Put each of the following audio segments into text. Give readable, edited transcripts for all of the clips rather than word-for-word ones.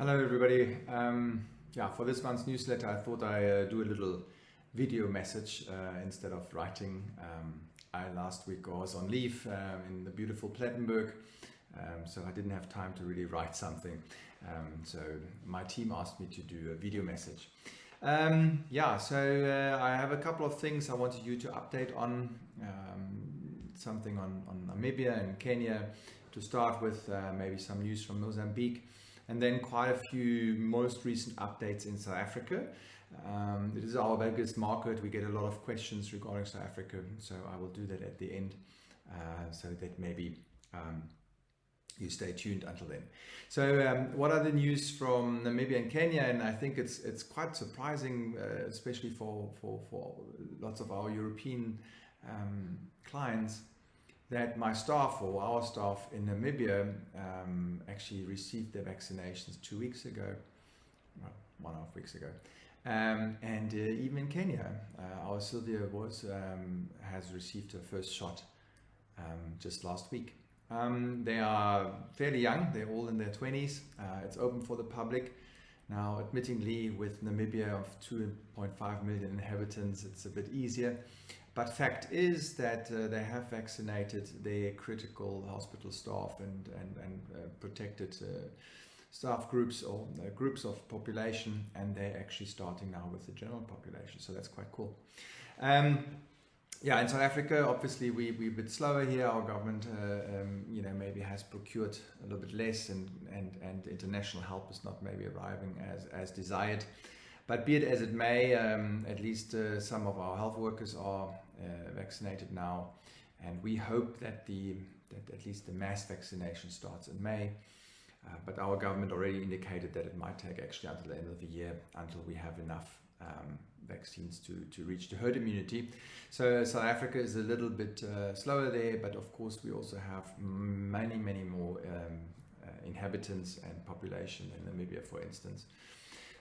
Hello everybody. For this month's newsletter I thought I do a little video message instead of writing. Last week I was on leave in the beautiful Plettenberg, so I didn't have time to really write something. So my team asked me to do a video message. I have a couple of things I wanted you to update on. Something on Namibia and Kenya to start with, maybe some news from Mozambique. And then quite a few most recent updates in South Africa. It is our biggest market. We get a lot of questions regarding South Africa, so I will do that at the end, so that maybe you stay tuned until then. So what are the news from Namibia and Kenya? And I think it's quite surprising, especially for lots of our European clients, that my staff or our staff in Namibia actually received their vaccinations 2 weeks ago, well, 1.5 weeks ago. And even in Kenya, our Sylvia has received her first shot just last week. They are fairly young, they're all in their 20s. It's open for the public. Now, admittingly, with Namibia of 2.5 million inhabitants, it's a bit easier. But fact is that they have vaccinated their critical hospital staff and protected staff groups or groups of population, and they're actually starting now with the general population. So that's quite cool. In South Africa, obviously we're a bit slower here. Our government, maybe has procured a little bit less, and international help is not maybe arriving as desired. But be it as it may, at least some of our health workers are vaccinated now, and we hope that at least the mass vaccination starts in May. But our government already indicated that it might take actually until the end of the year until we have enough vaccines to reach the herd immunity. So South Africa is a little bit slower there, but of course we also have many more inhabitants and population in Namibia, for instance.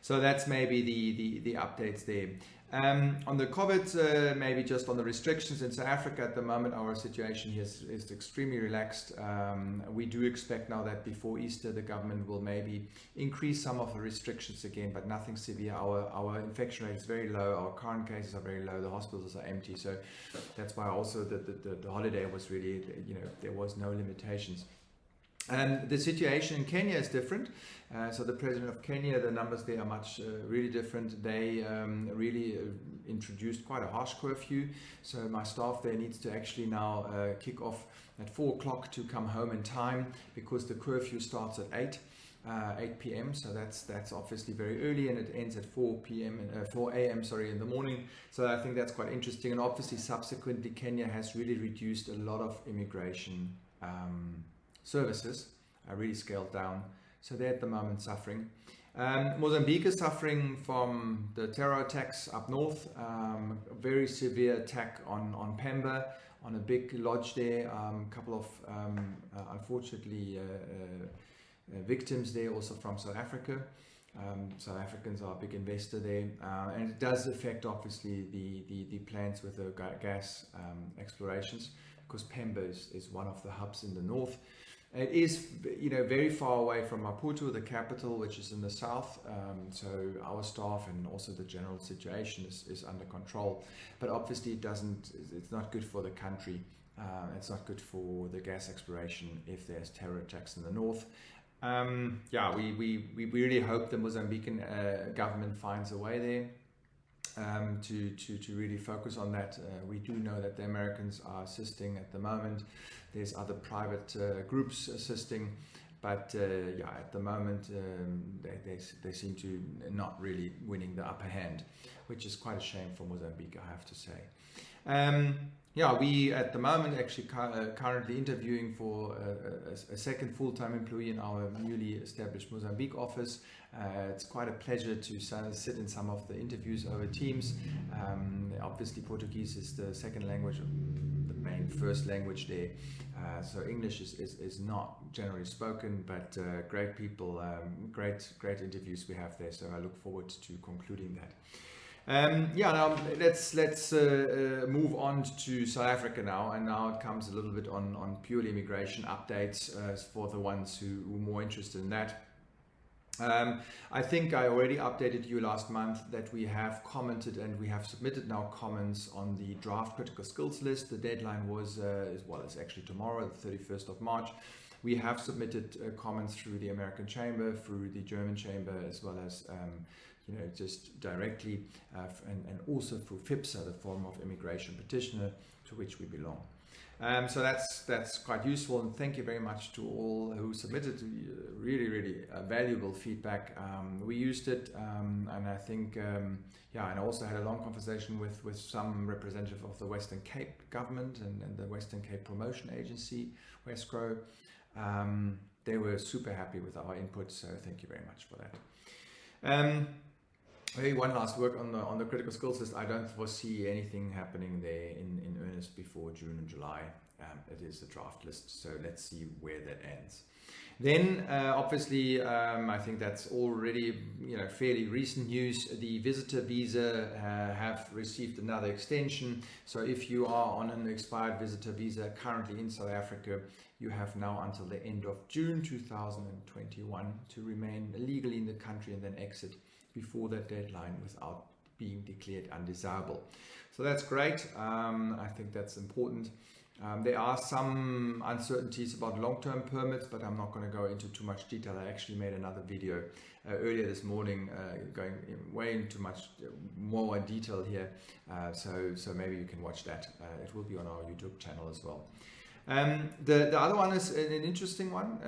So that's maybe the updates there. On the COVID, maybe just on the restrictions in South Africa at the moment, our situation here is extremely relaxed. We do expect now that before Easter the government will maybe increase some of the restrictions again, but nothing severe. Our infection rate is very low, our current cases are very low, the hospitals are empty, so that's why also the holiday was really, there was no limitations. And the situation in Kenya is different. So the president of Kenya, the numbers there are much really different. They really introduced quite a harsh curfew. So my staff there needs to actually now kick off at 4 o'clock to come home in time, because the curfew starts at 8 p.m. So that's obviously very early, and it ends at 4 a.m. in the morning. So I think that's quite interesting. And obviously subsequently Kenya has really reduced a lot of immigration services are really scaled down, so they're at the moment suffering. Mozambique is suffering from the terror attacks up north, a very severe attack on Pemba, on a big lodge there, a couple of unfortunately victims there also from South Africa. South Africans are a big investor there, and it does affect obviously the plans with the gas explorations, because Pemba is one of the hubs in the north. It is, very far away from Maputo, the capital, which is in the south. So our staff and also the general situation is under control. But obviously it's not good for the country. It's not good for the gas exploration if there's terror attacks in the north. We really hope the Mozambican government finds a way there to really focus on that. We do know that the Americans are assisting at the moment. There's other private groups assisting, but at the moment they seem to not really winning the upper hand, which is quite a shame for Mozambique, I have to say. We at the moment actually currently interviewing for a second full-time employee in our newly established Mozambique office. It's quite a pleasure to sit in some of the interviews over Teams. Obviously Portuguese is the second language, the main first language there. So English is not generally spoken, but great people, great interviews we have there. So I look forward to concluding that. Now let's move on to South Africa now, and now it comes a little bit on purely immigration updates for the ones who are more interested in that. I think I already updated you last month that we have commented and we have submitted now comments on the draft critical skills list. The deadline was, it's actually tomorrow, the 31st of March. We have submitted comments through the American Chamber, through the German Chamber, as well as just directly, and also through FIPSA, the Forum of Immigration Petitioner, to which we belong. So that's quite useful, and thank you very much to all who submitted really valuable feedback. We used it, and I think and I also had a long conversation with some representative of the Western Cape government and the Western Cape Promotion Agency, WestCro. They were super happy with our input, so thank you very much for that. Maybe one last word on the critical skills list. I don't foresee anything happening there in earnest before June and July. It is a draft list, so let's see where that ends. Then obviously I think that's already fairly recent news. The visitor visa have received another extension. So if you are on an expired visitor visa currently in South Africa, you have now until the end of June 2021 to remain legally in the country and then exit before that deadline without being declared undesirable. So that's great. I think that's important. There are some uncertainties about long-term permits, but I'm not going to go into too much detail. I actually made another video earlier this morning going way into much more detail here. So maybe you can watch that. It will be on our YouTube channel as well. The other one is an interesting one,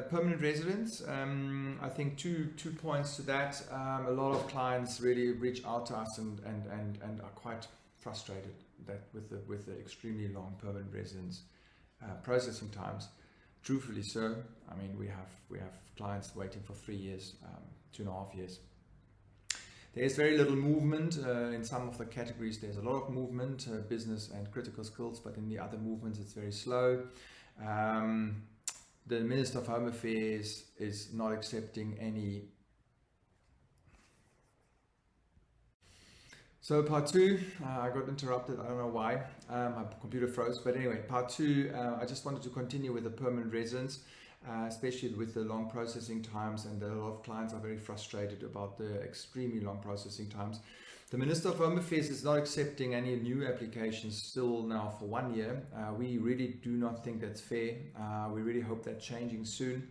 permanent residence. I think two points to that. A lot of clients really reach out to us and are quite frustrated that with the extremely long permanent residence processing times. Truthfully so. I mean, we have clients waiting for 3 years, 2.5 years. There's very little movement in some of the categories. There's a lot of movement, business and critical skills, but in the other movements it's very slow. The Minister of Home Affairs is not accepting any. So part two, I got interrupted, I don't know why, my computer froze, but anyway, part two, I just wanted to continue with the permanent residence. Especially with the long processing times, and a lot of clients are very frustrated about the extremely long processing times. The Minister of Home Affairs is not accepting any new applications still now for 1 year. We really do not think that's fair. We really hope that's changing soon.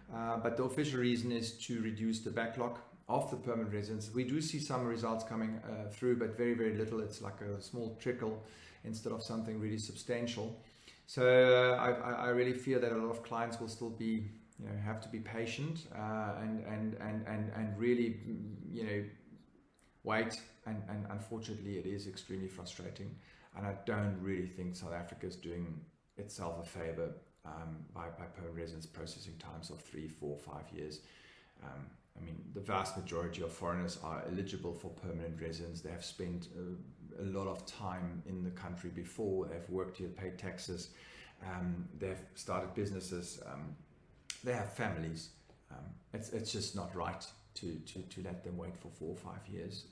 But the official reason is to reduce the backlog of the permanent residents. We do see some results coming through, but very little. It's like a small trickle instead of something really substantial. So I really fear that a lot of clients will still be, have to be patient and really, wait. And unfortunately, it is extremely frustrating. And I don't really think South Africa is doing itself a favor by permanent residence processing times of 3, 4, 5 years. I mean, the vast majority of foreigners are eligible for permanent residence. They have spent a lot of time in the country before. They've worked here, paid taxes. They've started businesses. They have families. It's just not right to let them wait for 4 or 5 years.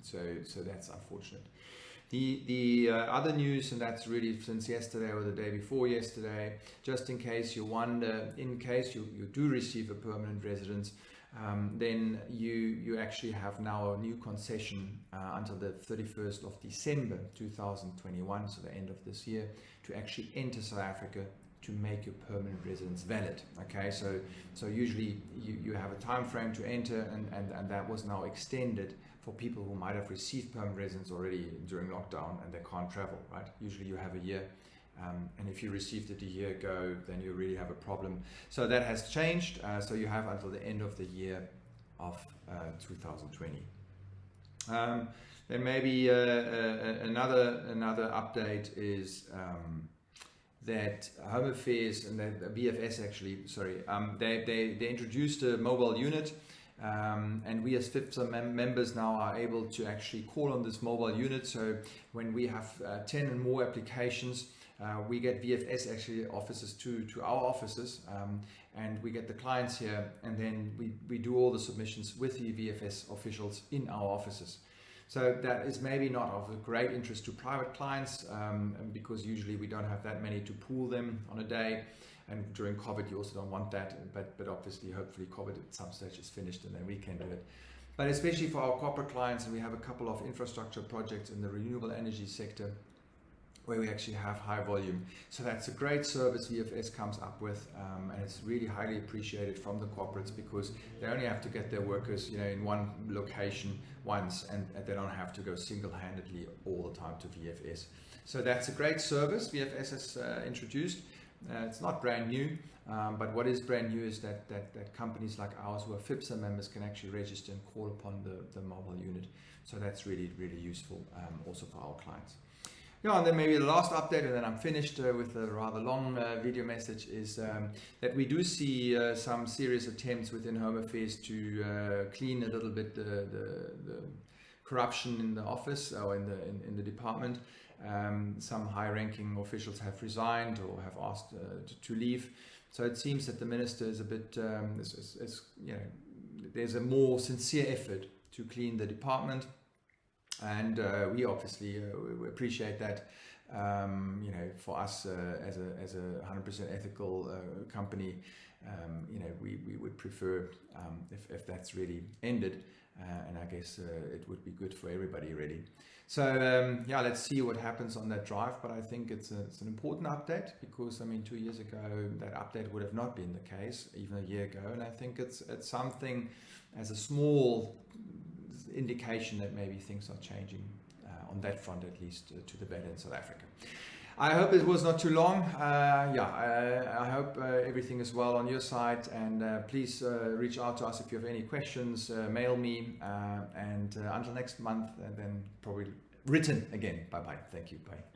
So that's unfortunate. The other news, and that's really since yesterday or the day before yesterday, just in case you wonder, in case you do receive a permanent residence, then you actually have now a new concession until the 31st of December 2021, so the end of this year, to actually enter South Africa to make your permanent residence valid. Okay, so usually you have a time frame to enter, and that was now extended for people who might have received permanent residence already during lockdown and they can't travel, right? Usually you have a year. And if you received it a year ago, then you really have a problem. So that has changed. So you have until the end of the year of 2020. Then maybe another update is that Home Affairs and the BFS actually, sorry, they introduced a mobile unit. And we as FIPSA members now are able to actually call on this mobile unit. So when we have 10 and more applications, we get VFS actually officers to our offices, and we get the clients here, and then we do all the submissions with the VFS officials in our offices. So that is maybe not of great interest to private clients, because usually we don't have that many to pool them on a day. And during COVID, you also don't want that, but obviously, hopefully COVID at some stage is finished and then we can do it. But especially for our corporate clients, and we have a couple of infrastructure projects in the renewable energy sector where we actually have high volume. So that's a great service VFS comes up with, and it's really highly appreciated from the corporates, because they only have to get their workers, in one location once, and they don't have to go single-handedly all the time to VFS. So that's a great service VFS has introduced. It's not brand new, but what is brand new is that companies like ours who are FIPSA members can actually register and call upon the mobile unit. So that's really, really useful also for our clients. Yeah, and then maybe the last update, and then I'm finished with a rather long video message, is that we do see some serious attempts within Home Affairs to clean a little bit the corruption in the office or in the department. Some high-ranking officials have resigned or have asked to leave. So it seems that the minister is a bit, there's a more sincere effort to clean the department. And we obviously we appreciate that. For us as a 100% ethical company, we would prefer if that's really ended, and I guess it would be good for everybody really. So let's see what happens on that drive. But I think it's an important update, because 2 years ago that update would have not been the case, even a year ago, and I think it's something as a small indication that maybe things are changing on that front, at least to the better in South Africa. I hope it was not too long. I hope everything is well on your side, and please reach out to us if you have any questions. Mail me, and until next month, and then probably written again. Bye bye. Thank you. Bye.